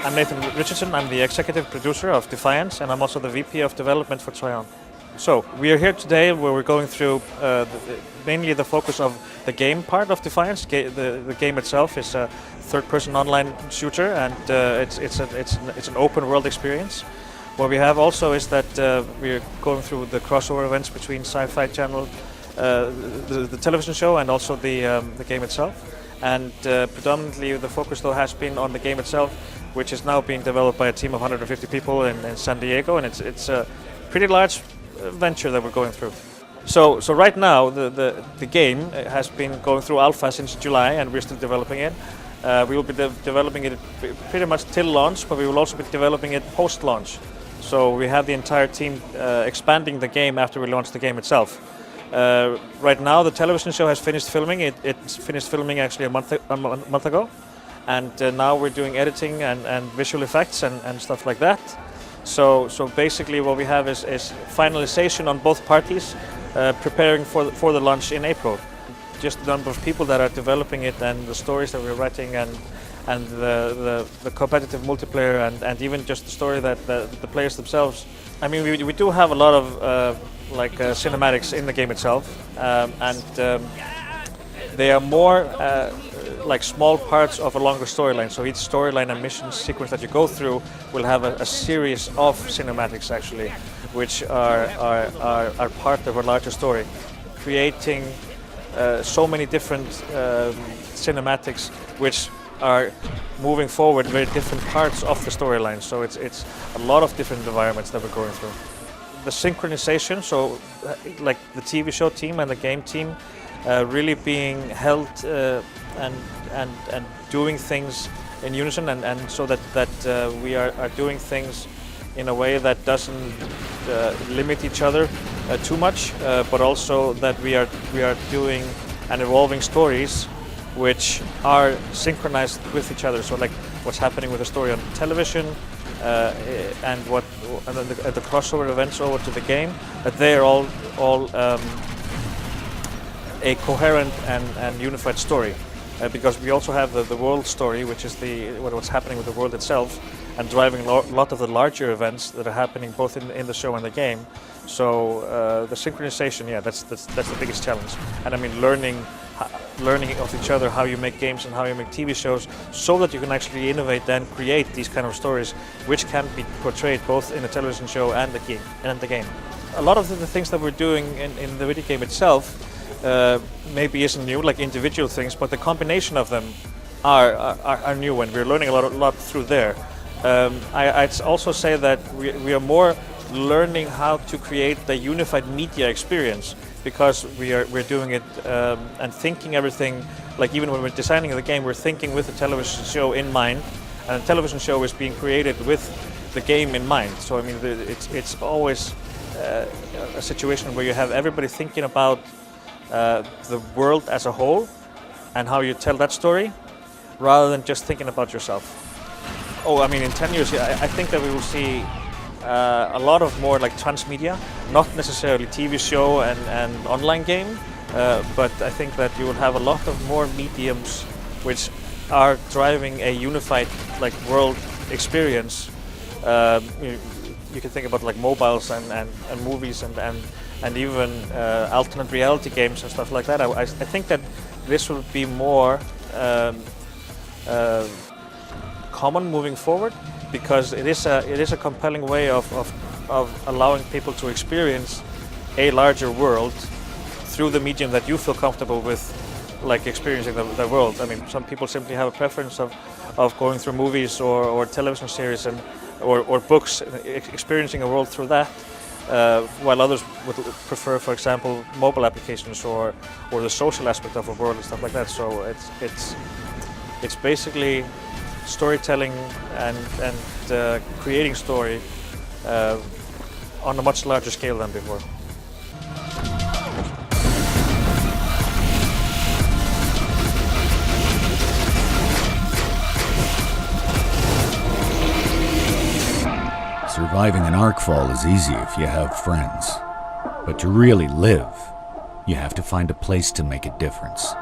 I'm Nathan Richardson. I'm the executive producer of Defiance, and I'm also the VP of development for Tryon. So we are here today where we're going through mainly the focus of the game part of Defiance. The game itself is a third-person online shooter, and it's an open world experience. What we have also is that we're going through the crossover events between Sci-Fi Channel, the television show, and also the game itself. And predominantly the focus though has been on the game itself, which is now being developed by a team of 150 people in San Diego, and it's a pretty large venture that we're going through. So right now the game has been going through alpha since July, and we're still developing it. We will be developing it pretty much till launch, but we will also be developing it post-launch. So we have the entire team expanding the game after we launch the game itself. Right now the television show has finished filming. It's finished filming actually a month ago. And now we're doing editing and visual effects and stuff like that. So basically what we have is finalization on both parties, preparing for the launch in April. Just the number of people that are developing it, and the stories that we're writing, and the competitive multiplayer, and even just the story that the players themselves. I mean, we do have a lot of cinematics in the game itself, and they are more like small parts of a longer storyline. So each storyline and mission sequence that you go through will have a series of cinematics actually, which are part of a larger story, creating so many different cinematics which are moving forward very different parts of the storyline. So it's a lot of different environments that we're going through. The synchronization, so like the TV show team and the game team really being held and doing things in unison, and so that we are doing things in a way that doesn't limit each other too much, but also that we are doing and evolving stories which are synchronized with each other. So like what's happening with the story on television and the crossover events over to the game, that they are all a coherent and unified story. Because we also have the world story, which is what's happening with the world itself, and driving a lot of the larger events that are happening both in the show and the game. So the synchronization, yeah, that's the biggest challenge. And I mean, learning of each other, how you make games and how you make TV shows, so that you can actually innovate and create these kind of stories, which can be portrayed both in a television show and the game. A lot of the things that we're doing in the video game itself maybe isn't new, like individual things, but the combination of them are new, and we're learning a lot through there. I'd also say that we are more learning how to create the unified media experience, because we're doing it and thinking everything, like even when we're designing the game, we're thinking with the television show in mind, and the television show is being created with the game in mind. So I mean, it's always a situation where you have everybody thinking about the world as a whole and how you tell that story, rather than just thinking about yourself. Oh, I mean, in 10 years, I think that we will see a lot of more like transmedia, not necessarily TV show and online game, but I think that you will have a lot of more mediums which are driving a unified like world experience. You can think about like mobiles and movies and even alternate reality games and stuff like that. I think that this will be more common moving forward, because it is a compelling way of allowing people to experience a larger world through the medium that you feel comfortable with, like experiencing the world. I mean, some people simply have a preference of going through movies or television series or books, experiencing a world through that, while others would prefer, for example, mobile applications or the social aspect of a world and stuff like that. So it's basically storytelling and creating story on a much larger scale than before. Surviving an Arkfall is easy if you have friends. But to really live, you have to find a place to make a difference.